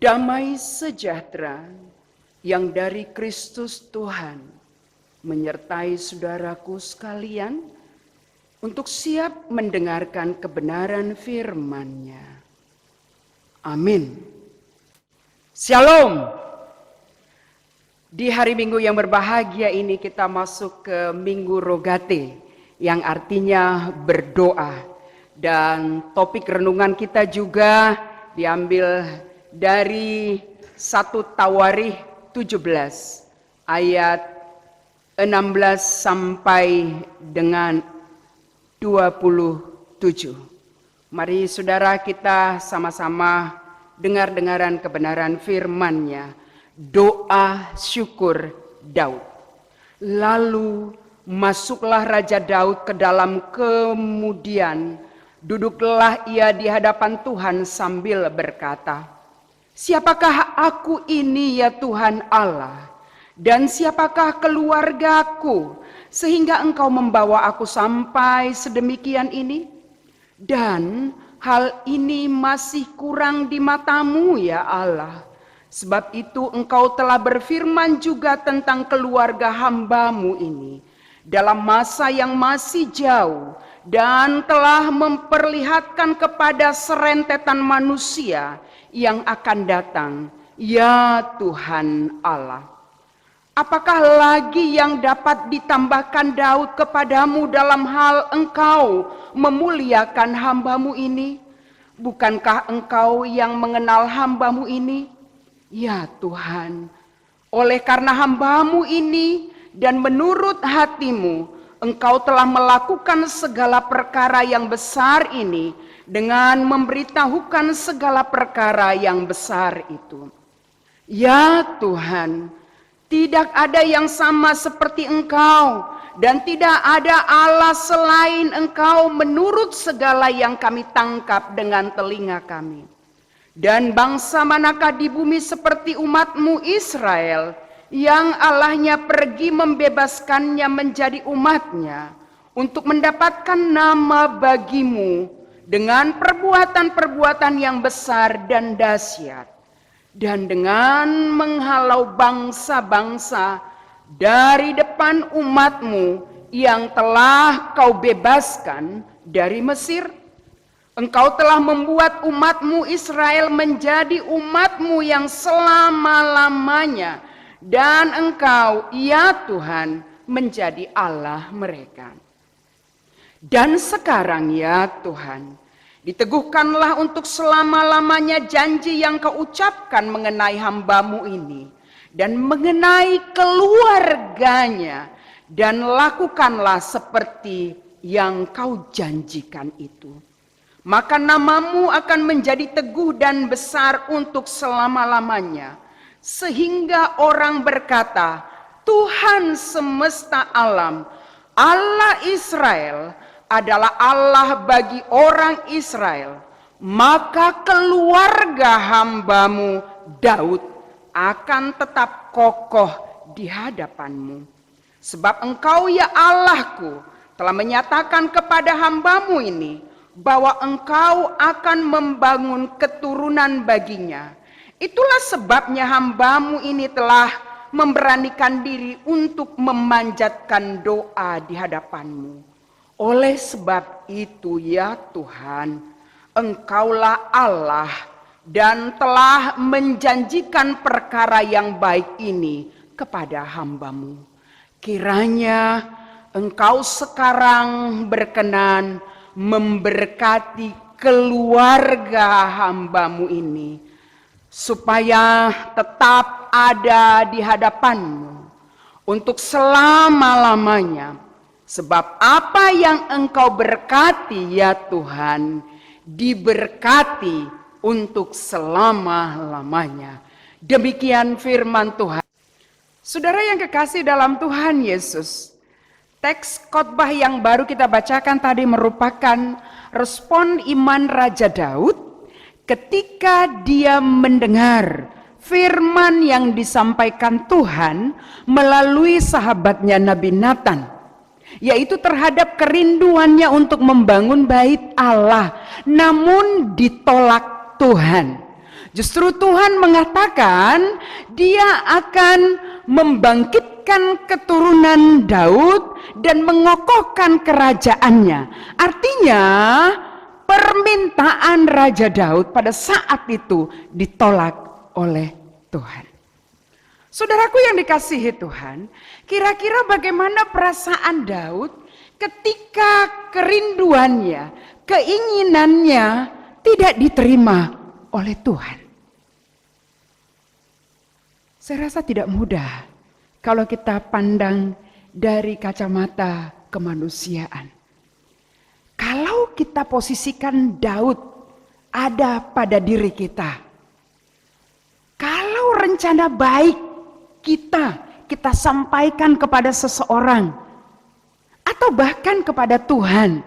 Damai sejahtera yang dari Kristus Tuhan menyertai saudaraku sekalian untuk siap mendengarkan kebenaran firman-Nya. Amin. Shalom. Di hari Minggu yang berbahagia ini kita masuk ke Minggu Rogate yang artinya berdoa. Dan topik renungan kita juga diambil dari 1 Tawarikh 17 ayat 16 sampai dengan 27. Mari saudara kita sama-sama dengar-dengaran kebenaran firman-Nya. Doa syukur Daud. Lalu masuklah Raja Daud ke dalam kemudian duduklah ia di hadapan Tuhan sambil berkata, "Siapakah aku ini ya Tuhan Allah? Dan siapakah keluargaku sehingga Engkau membawa aku sampai sedemikian ini? Dan hal ini masih kurang di mata-Mu ya Allah. Sebab itu Engkau telah berfirman juga tentang keluarga hamba-Mu ini dalam masa yang masih jauh, dan telah memperlihatkan kepada serentetan manusia yang akan datang, ya Tuhan Allah. Apakah lagi yang dapat ditambahkan Daud kepadamu dalam hal Engkau memuliakan hamba-Mu ini? Bukankah Engkau yang mengenal hamba-Mu ini? Ya Tuhan, oleh karena hamba-Mu ini dan menurut hati-Mu, Engkau telah melakukan segala perkara yang besar ini dengan memberitahukan segala perkara yang besar itu. Ya Tuhan, tidak ada yang sama seperti Engkau dan tidak ada Allah selain Engkau menurut segala yang kami tangkap dengan telinga kami. Dan bangsa manakah di bumi seperti umat-Mu Israel, yang Allahnya pergi membebaskannya menjadi umat-Nya untuk mendapatkan nama bagi-Mu dengan perbuatan-perbuatan yang besar dan dahsyat, dan dengan menghalau bangsa-bangsa dari depan umat-Mu yang telah Kau bebaskan dari Mesir. Engkau telah membuat umat-Mu Israel menjadi umat-Mu yang selama-lamanya, dan Engkau, ya Tuhan, menjadi Allah mereka. Dan sekarang ya Tuhan, diteguhkanlah untuk selama-lamanya janji yang Kau ucapkan mengenai hamba-Mu ini, dan mengenai keluarganya, dan lakukanlah seperti yang Kau janjikan itu. Maka nama-Mu akan menjadi teguh dan besar untuk selama-lamanya, sehingga orang berkata, Tuhan semesta alam, Allah Israel adalah Allah bagi orang Israel. Maka keluarga hamba-Mu Daud akan tetap kokoh di hadapan-Mu. Sebab Engkau ya Allahku telah menyatakan kepada hamba-Mu ini bahwa Engkau akan membangun keturunan baginya. Itulah sebabnya hamba-Mu ini telah memberanikan diri untuk memanjatkan doa di hadapan-Mu. Oleh sebab itu ya Tuhan, Engkaulah Allah dan telah menjanjikan perkara yang baik ini kepada hamba-Mu. Kiranya Engkau sekarang berkenan memberkati keluarga hamba-Mu ini, supaya tetap ada di hadapan-Mu untuk selama-lamanya. Sebab apa yang Engkau berkati ya Tuhan, diberkati untuk selama-lamanya. Demikian firman Tuhan. Saudara yang kekasih dalam Tuhan Yesus, teks khotbah yang baru kita bacakan tadi merupakan respon iman Raja Daud ketika dia mendengar firman yang disampaikan Tuhan melalui sahabatnya Nabi Nathan, yaitu terhadap kerinduannya untuk membangun bait Allah, namun ditolak Tuhan. Justru Tuhan mengatakan dia akan membangkitkan keturunan Daud dan mengokohkan kerajaannya. Artinya permintaan Raja Daud pada saat itu ditolak oleh Tuhan. Saudaraku yang dikasihi Tuhan, kira-kira bagaimana perasaan Daud ketika kerinduannya, keinginannya tidak diterima oleh Tuhan? Saya rasa tidak mudah kalau kita pandang dari kacamata kemanusiaan. Kalau kita posisikan Daud ada pada diri kita, kalau rencana baik kita sampaikan kepada seseorang atau bahkan kepada Tuhan,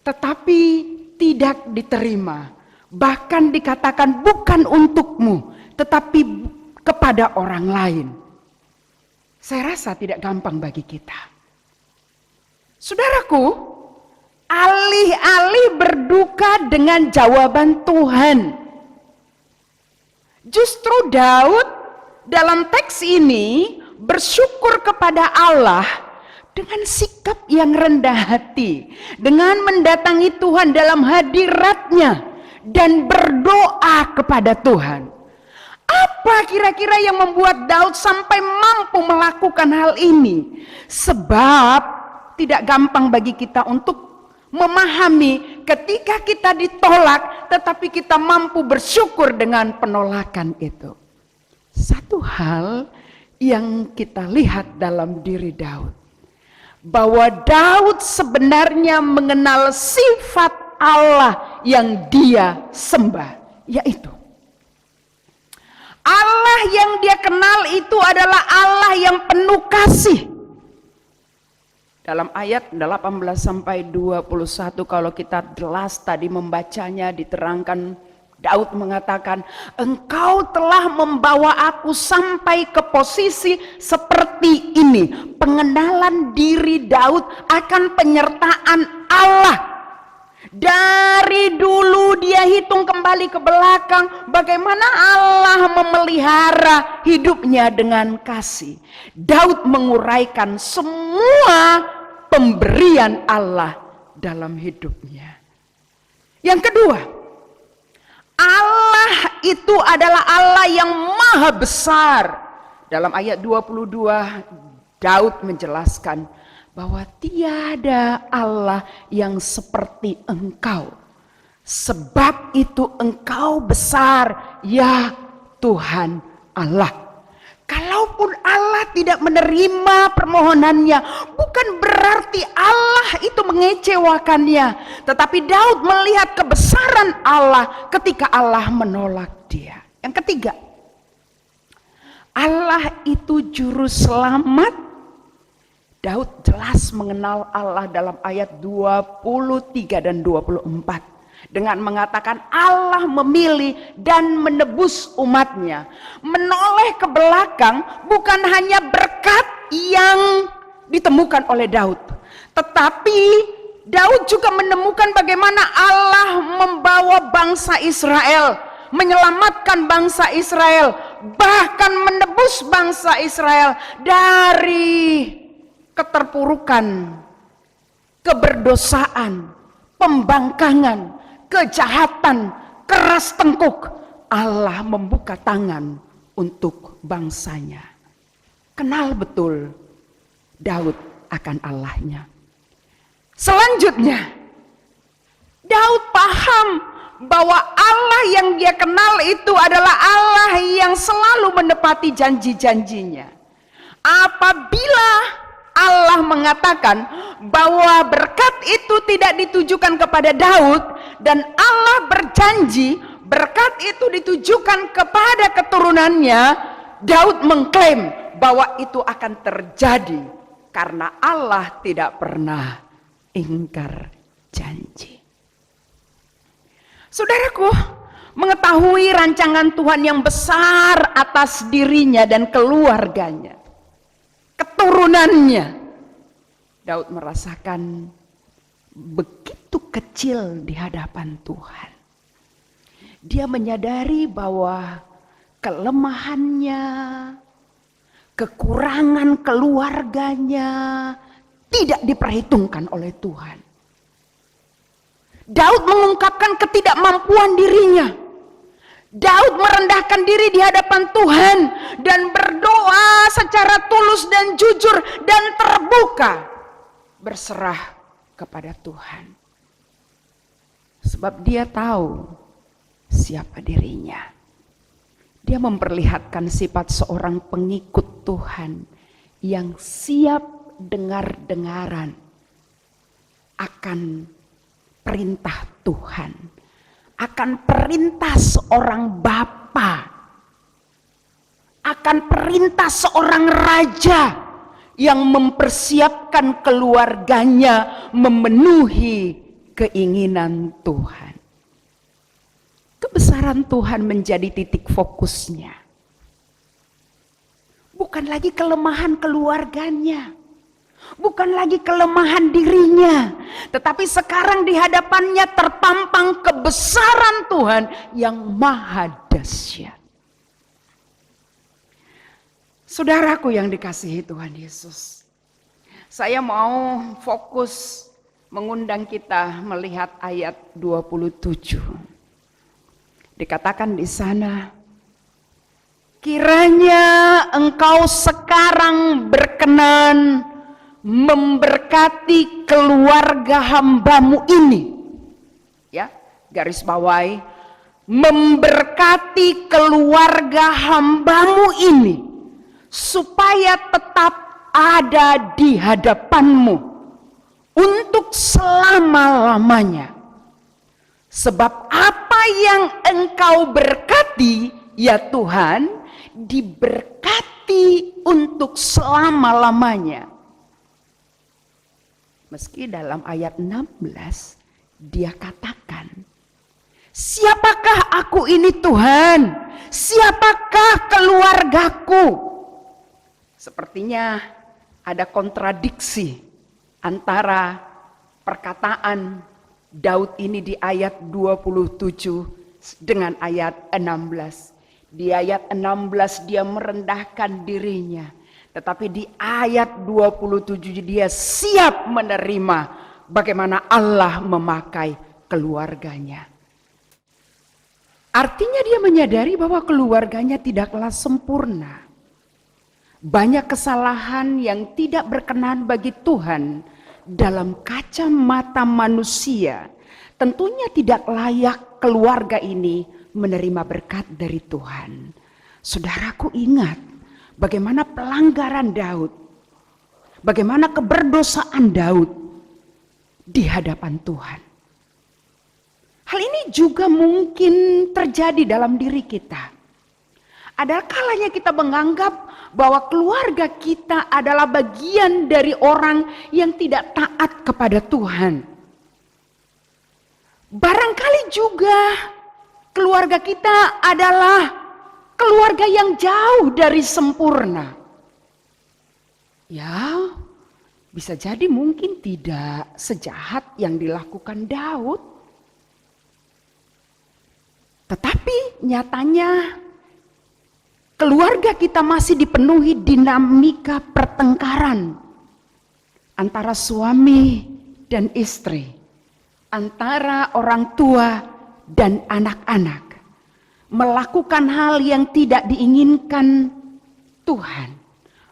tetapi tidak diterima, bahkan dikatakan bukan untukmu, tetapi kepada orang lain. Saya rasa tidak gampang bagi kita. Saudaraku, alih-alih berduka dengan jawaban Tuhan, justru Daud dalam teks ini bersyukur kepada Allah dengan sikap yang rendah hati, dengan mendatangi Tuhan dalam hadiratnya dan berdoa kepada Tuhan. Apa kira-kira yang membuat Daud sampai mampu melakukan hal ini? Sebab tidak gampang bagi kita untuk memahami ketika kita ditolak, tetapi kita mampu bersyukur dengan penolakan itu. Satu hal yang kita lihat dalam diri Daud, bahwa Daud sebenarnya mengenal sifat Allah yang dia sembah, yaitu Allah yang dia kenal itu adalah Allah yang penuh kasih. Dalam ayat 18 sampai 21 kalau kita jelas tadi membacanya, diterangkan, Daud mengatakan, engkau telah membawa aku sampai ke posisi seperti ini. Pengenalan diri Daud akan penyertaan Allah. Dari dulu dia hitung kembali ke belakang bagaimana Allah memelihara hidupnya dengan kasih. Daud menguraikan semua pemberian Allah dalam hidupnya. Yang kedua, Allah itu adalah Allah yang maha besar. Dalam ayat 22 Daud menjelaskan bahwa tiada Allah yang seperti engkau. Sebab itu engkau besar, ya Tuhan Allah. Kalaupun Allah tidak menerima permohonannya, bukan berarti Allah itu mengecewakannya. Tetapi Daud melihat kebesaran Allah ketika Allah menolak dia. Yang ketiga, Allah itu juru selamat. Daud jelas mengenal Allah dalam ayat 23 dan 24. Dengan mengatakan Allah memilih dan menebus umatnya. Menoleh ke belakang bukan hanya berkat yang ditemukan oleh Daud. Tetapi Daud juga menemukan bagaimana Allah membawa bangsa Israel, menyelamatkan bangsa Israel, bahkan menebus bangsa Israel dari keterpurukan, keberdosaan, pembangkangan, kejahatan, keras tengkuk. Allah membuka tangan untuk bangsanya. Kenal betul Daud akan Allahnya. Selanjutnya, Daud paham bahwa Allah yang dia kenal itu adalah Allah yang selalu menepati janji-janjinya. Apabila Allah mengatakan bahwa berkat itu tidak ditujukan kepada Daud, dan Allah berjanji berkat itu ditujukan kepada keturunannya, Daud mengklaim bahwa itu akan terjadi karena Allah tidak pernah ingkar janji. Saudaraku, mengetahui rancangan Tuhan yang besar atas dirinya dan keluarganya, keturunannya, Daud merasakan begitu kecil di hadapan Tuhan. Dia menyadari bahwa kelemahannya, kekurangan keluarganya tidak diperhitungkan oleh Tuhan. Daud mengungkapkan ketidakmampuan dirinya. Daud merendahkan diri di hadapan Tuhan dan berdoa secara tulus dan jujur dan terbuka, berserah kepada Tuhan. Sebab dia tahu siapa dirinya. Dia memperlihatkan sifat seorang pengikut Tuhan yang siap dengar-dengaran akan perintah Tuhan, akan perintah seorang bapa, akan perintah seorang raja yang mempersiapkan keluarganya memenuhi keinginan Tuhan. Kebesaran Tuhan menjadi titik fokusnya. Bukan lagi kelemahan keluarganya, bukan lagi kelemahan dirinya, tetapi sekarang di hadapannya terpampang kebesaran Tuhan yang maha dahsyat. Saudaraku yang dikasihi Tuhan Yesus, saya mau fokus mengundang kita melihat ayat 27. Dikatakan di sana, kiranya engkau sekarang berkenan memberkati keluarga hambamu ini. Ya, garis bawahi, memberkati keluarga hambamu ini supaya tetap ada di hadapanmu untuk selama-lamanya. Sebab apa yang engkau berkati, ya Tuhan, diberkati untuk selama-lamanya. Meski dalam ayat 16 dia katakan, siapakah aku ini Tuhan? Siapakah keluargaku? Sepertinya ada kontradiksi antara perkataan Daud ini di ayat 27 dengan ayat 16. Di ayat 16 dia merendahkan dirinya, tetapi di ayat 27 dia siap menerima bagaimana Allah memakai keluarganya. Artinya dia menyadari bahwa keluarganya tidaklah sempurna. Banyak kesalahan yang tidak berkenan bagi Tuhan dalam kacamata manusia. Tentunya tidak layak keluarga ini menerima berkat dari Tuhan. Saudaraku, ingat bagaimana pelanggaran Daud, bagaimana keberdosaan Daud di hadapan Tuhan. Hal ini juga mungkin terjadi dalam diri kita. Ada kalanya kita menganggap bahwa keluarga kita adalah bagian dari orang yang tidak taat kepada Tuhan. Barangkali juga keluarga kita adalah keluarga yang jauh dari sempurna. Ya, bisa jadi mungkin tidak sejahat yang dilakukan Daud. Tetapi nyatanya keluarga kita masih dipenuhi dinamika pertengkaran antara suami dan istri, antara orang tua dan anak-anak, melakukan hal yang tidak diinginkan Tuhan,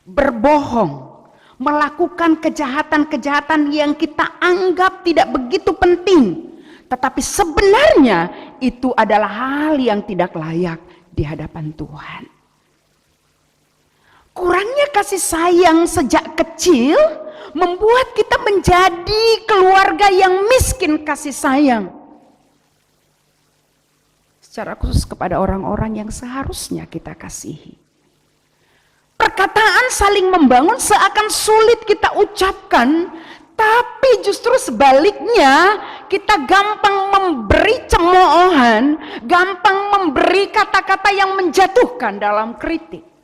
berbohong, melakukan kejahatan-kejahatan yang kita anggap tidak begitu penting, tetapi sebenarnya itu adalah hal yang tidak layak di hadapan Tuhan. Kurangnya kasih sayang sejak kecil membuat kita menjadi keluarga yang miskin kasih sayang. Secara khusus kepada orang-orang yang seharusnya kita kasihi. Perkataan saling membangun seakan sulit kita ucapkan, tapi justru sebaliknya kita gampang memberi cemoohan, gampang memberi kata-kata yang menjatuhkan dalam kritik.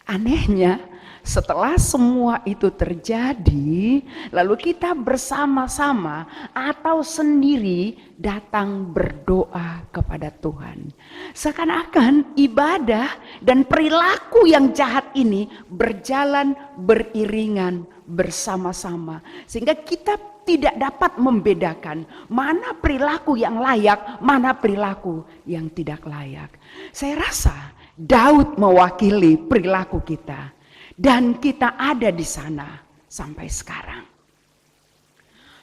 Anehnya, setelah semua itu terjadi, lalu kita bersama-sama atau sendiri datang berdoa kepada Tuhan. Seakan-akan ibadah dan perilaku yang jahat ini berjalan beriringan bersama-sama, sehingga kita tidak dapat membedakan mana perilaku yang layak, mana perilaku yang tidak layak. Saya rasa Daud mewakili perilaku kita, dan kita ada di sana sampai sekarang.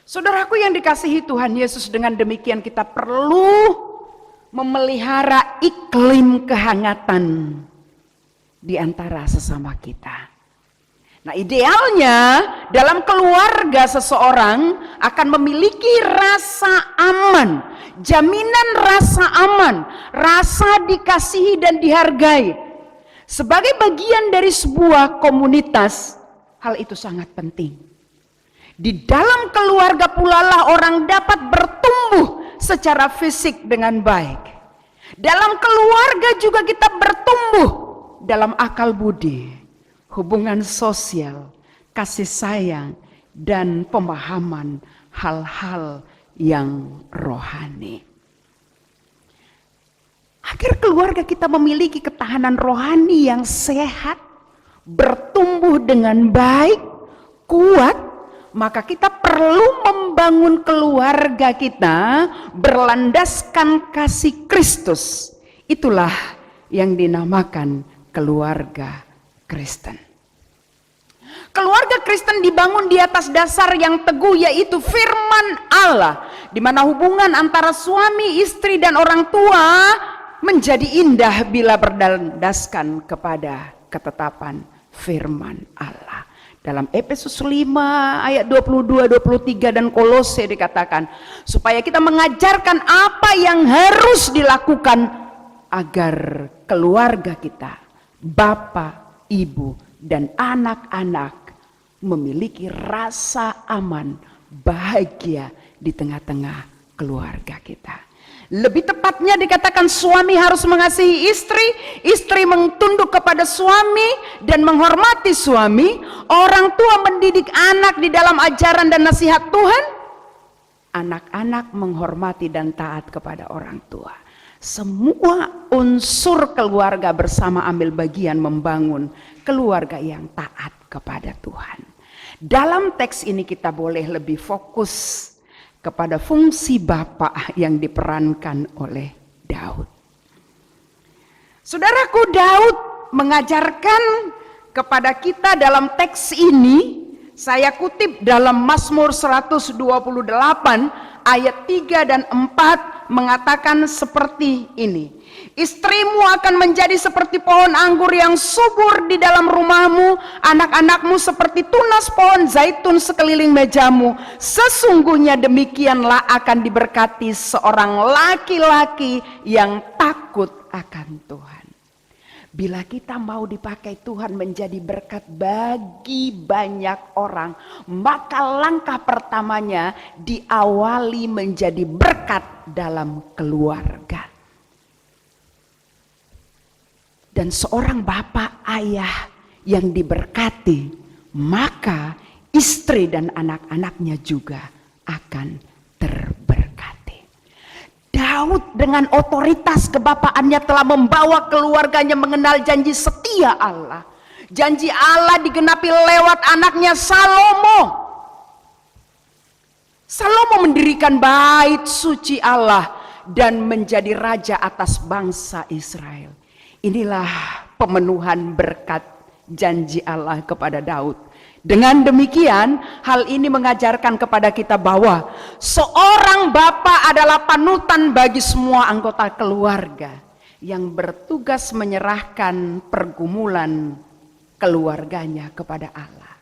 Saudaraku yang dikasihi Tuhan Yesus, dengan demikian kita perlu memelihara iklim kehangatan di antara sesama kita. Nah, idealnya dalam keluarga seseorang akan memiliki rasa aman, jaminan rasa aman, rasa dikasihi dan dihargai. Sebagai bagian dari sebuah komunitas, hal itu sangat penting. Di dalam keluarga pula lah orang dapat bertumbuh secara fisik dengan baik. Dalam keluarga juga kita bertumbuh dalam akal budi, hubungan sosial, kasih sayang, dan pemahaman hal-hal yang rohani. Agar keluarga kita memiliki ketahanan rohani yang sehat, bertumbuh dengan baik, kuat, maka kita perlu membangun keluarga kita berlandaskan kasih Kristus. Itulah yang dinamakan keluarga Kristen. Keluarga Kristen dibangun di atas dasar yang teguh, yaitu firman Allah, di mana hubungan antara suami, istri, dan orang tua menjadi indah bila berdasarkan kepada ketetapan firman Allah. Dalam Efesus 5 ayat 22, 23 dan Kolose dikatakan, supaya kita mengajarkan apa yang harus dilakukan agar keluarga kita, bapak, ibu, dan anak-anak memiliki rasa aman, bahagia di tengah-tengah keluarga kita. Lebih tepatnya dikatakan suami harus mengasihi istri, istri tunduk kepada suami dan menghormati suami, orang tua mendidik anak di dalam ajaran dan nasihat Tuhan, anak-anak menghormati dan taat kepada orang tua. Semua unsur keluarga bersama ambil bagian membangun keluarga yang taat kepada Tuhan. Dalam teks ini kita boleh lebih fokus kepada fungsi Bapa yang diperankan oleh Daud. Saudaraku, Daud mengajarkan kepada kita dalam teks ini, saya kutip dalam Mazmur 128 ayat 3 dan 4 mengatakan seperti ini. Istrimu akan menjadi seperti pohon anggur yang subur di dalam rumahmu, anak-anakmu seperti tunas pohon zaitun sekeliling mejamu. Sesungguhnya demikianlah akan diberkati seorang laki-laki yang takut akan Tuhan. Bila kita mau dipakai Tuhan menjadi berkat bagi banyak orang, maka langkah pertamanya diawali menjadi berkat dalam keluarga. Dan seorang bapak ayah yang diberkati, maka istri dan anak-anaknya juga akan terberkati. Daud dengan otoritas kebapaannya telah membawa keluarganya mengenal janji setia Allah. Janji Allah digenapi lewat anaknya Salomo. Salomo mendirikan bait suci Allah dan menjadi raja atas bangsa Israel. Inilah pemenuhan berkat janji Allah kepada Daud. Dengan demikian, hal ini mengajarkan kepada kita bahwa seorang bapa adalah panutan bagi semua anggota keluarga yang bertugas menyerahkan pergumulan keluarganya kepada Allah.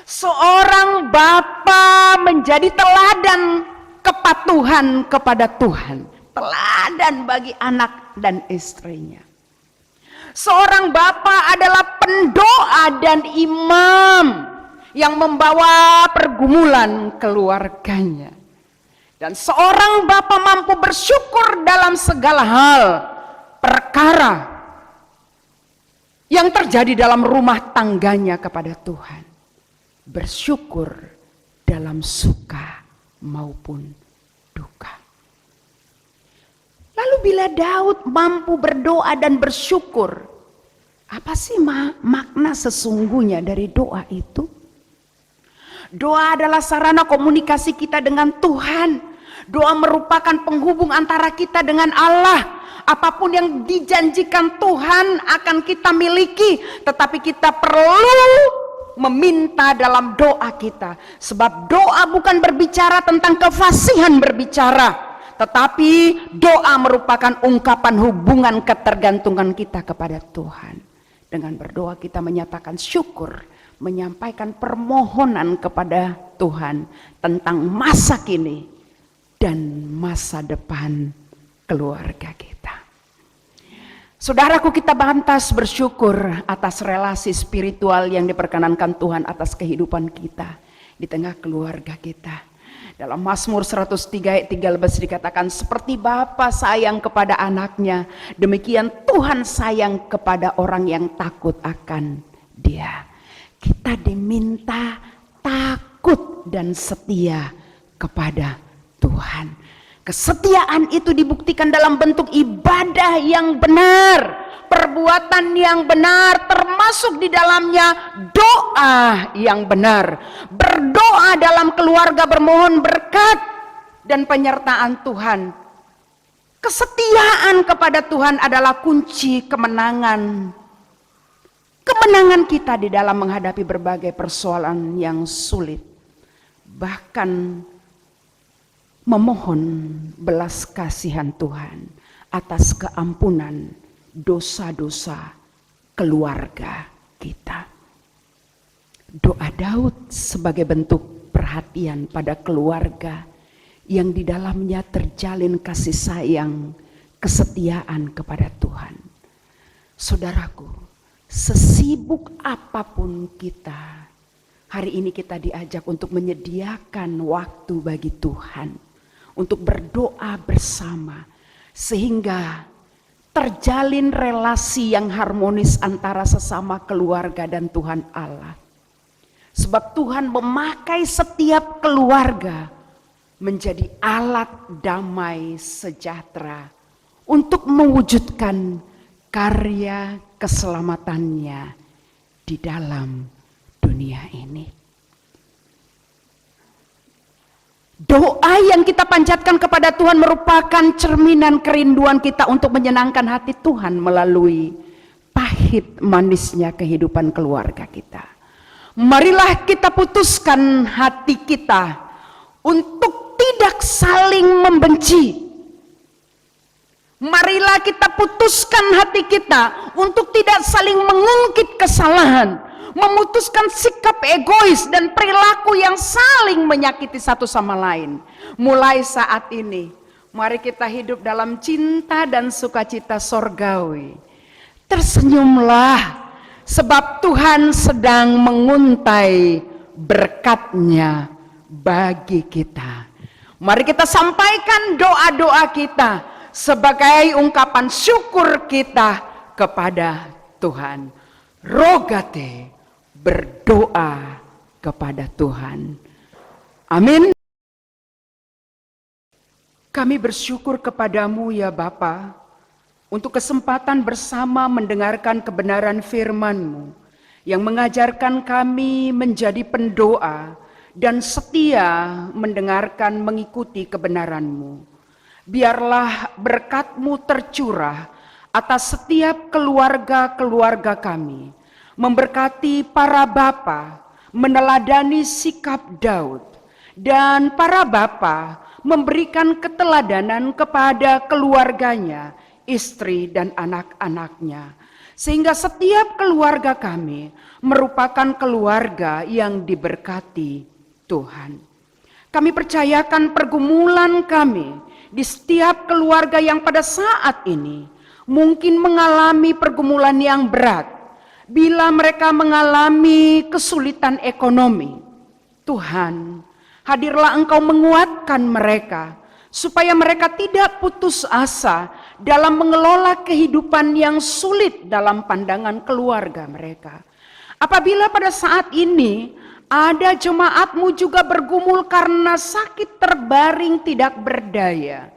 Seorang bapa menjadi teladan kepatuhan kepada Tuhan, teladan bagi anak dan istrinya. Seorang bapa adalah pendoa dan imam yang membawa pergumulan keluarganya. Dan seorang bapa mampu bersyukur dalam segala hal, perkara yang terjadi dalam rumah tangganya kepada Tuhan. Bersyukur dalam suka maupun duka. Lalu bila Daud mampu berdoa dan bersyukur, apa sih makna sesungguhnya dari doa itu? Doa adalah sarana komunikasi kita dengan Tuhan. Doa merupakan penghubung antara kita dengan Allah. Apapun yang dijanjikan Tuhan akan kita miliki, tetapi kita perlu meminta dalam doa kita. Sebab doa bukan berbicara tentang kefasihan berbicara, tetapi doa merupakan ungkapan hubungan ketergantungan kita kepada Tuhan. Dengan berdoa kita menyatakan syukur, menyampaikan permohonan kepada Tuhan tentang masa kini dan masa depan keluarga kita. Saudaraku, kita pantas bersyukur atas relasi spiritual yang diperkenankan Tuhan atas kehidupan kita di tengah keluarga kita. Dalam Mazmur 103 ayat 13 dikatakan, seperti Bapa sayang kepada anaknya, demikian Tuhan sayang kepada orang yang takut akan Dia. Kita diminta takut dan setia kepada Tuhan. Kesetiaan itu dibuktikan dalam bentuk ibadah yang benar, perbuatan yang benar, termasuk di dalamnya doa yang benar. Berdoa dalam keluarga, bermohon berkat dan penyertaan Tuhan. Kesetiaan kepada Tuhan adalah kunci kemenangan. Kemenangan kita di dalam menghadapi berbagai persoalan yang sulit. Bahkan memohon belas kasihan Tuhan atas keampunan dosa-dosa keluarga kita. Doa Daud sebagai bentuk perhatian pada keluarga yang di dalamnya terjalin kasih sayang, kesetiaan kepada Tuhan. Saudaraku, sesibuk apapun kita, hari ini kita diajak untuk menyediakan waktu bagi Tuhan, untuk berdoa bersama, sehingga terjalin relasi yang harmonis antara sesama keluarga dan Tuhan Allah. Sebab Tuhan memakai setiap keluarga menjadi alat damai sejahtera untuk mewujudkan karya keselamatannya di dalam dunia ini. Doa yang kita panjatkan kepada Tuhan merupakan cerminan kerinduan kita untuk menyenangkan hati Tuhan melalui pahit manisnya kehidupan keluarga kita. Marilah kita putuskan hati kita untuk tidak saling membenci. Marilah kita putuskan hati kita untuk tidak saling mengungkit kesalahan, memutuskan sikap egois dan perilaku yang saling menyakiti satu sama lain. Mulai saat ini, mari kita hidup dalam cinta dan sukacita sorgawi. Tersenyumlah, sebab Tuhan sedang menguntai berkat-Nya bagi kita. Mari kita sampaikan doa-doa kita sebagai ungkapan syukur kita kepada Tuhan. Rogate, berdoa kepada Tuhan. Amin. Kami bersyukur kepadamu ya Bapa, untuk kesempatan bersama mendengarkan kebenaran firman-Mu yang mengajarkan kami menjadi pendoa dan setia mendengarkan mengikuti kebenaran-Mu. Biarlah berkat-Mu tercurah atas setiap keluarga-keluarga kami, memberkati para bapa, meneladani sikap Daud, dan para bapa memberikan keteladanan kepada keluarganya, istri dan anak-anaknya, sehingga setiap keluarga kami merupakan keluarga yang diberkati Tuhan. Kami percayakan pergumulan kami di setiap keluarga yang pada saat ini mungkin mengalami pergumulan yang berat. Bila mereka mengalami kesulitan ekonomi, Tuhan, hadirlah Engkau menguatkan mereka, supaya mereka tidak putus asa dalam mengelola kehidupan yang sulit dalam pandangan keluarga mereka. Apabila pada saat ini ada jemaatmu juga bergumul karena sakit terbaring tidak berdaya,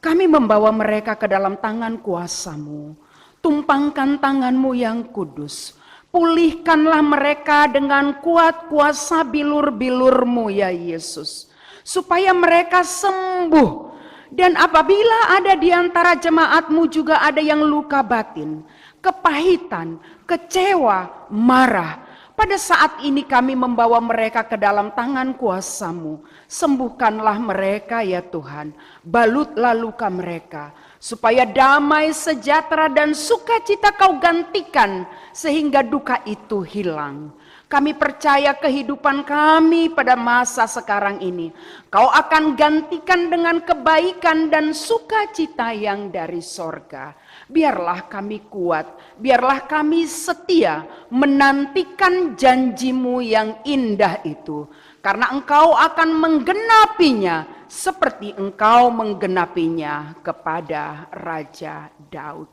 kami membawa mereka ke dalam tangan kuasa-Mu. Tumpangkan tangan-Mu yang kudus. Pulihkanlah mereka dengan kuat kuasa bilur-bilur-Mu ya Yesus. Supaya mereka sembuh. Dan apabila ada di antara jemaat-Mu juga ada yang luka batin, kepahitan, kecewa, marah. Pada saat ini kami membawa mereka ke dalam tangan kuasa-Mu. Sembuhkanlah mereka ya Tuhan. Balutlah luka mereka. Supaya damai, sejahtera, dan sukacita Kau gantikan. Sehingga duka itu hilang. Kami percaya kehidupan kami pada masa sekarang ini. Kau akan gantikan dengan kebaikan dan sukacita yang dari sorga. Biarlah kami kuat, biarlah kami setia menantikan janji-Mu yang indah itu. Karena Engkau akan menggenapinya seperti Engkau menggenapinya kepada Raja Daud.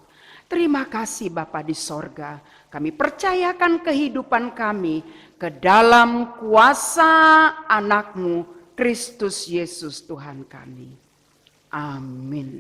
Terima kasih Bapa di sorga. Kami percayakan kehidupan kami ke dalam kuasa anak-Mu, Kristus Yesus Tuhan kami. Amin.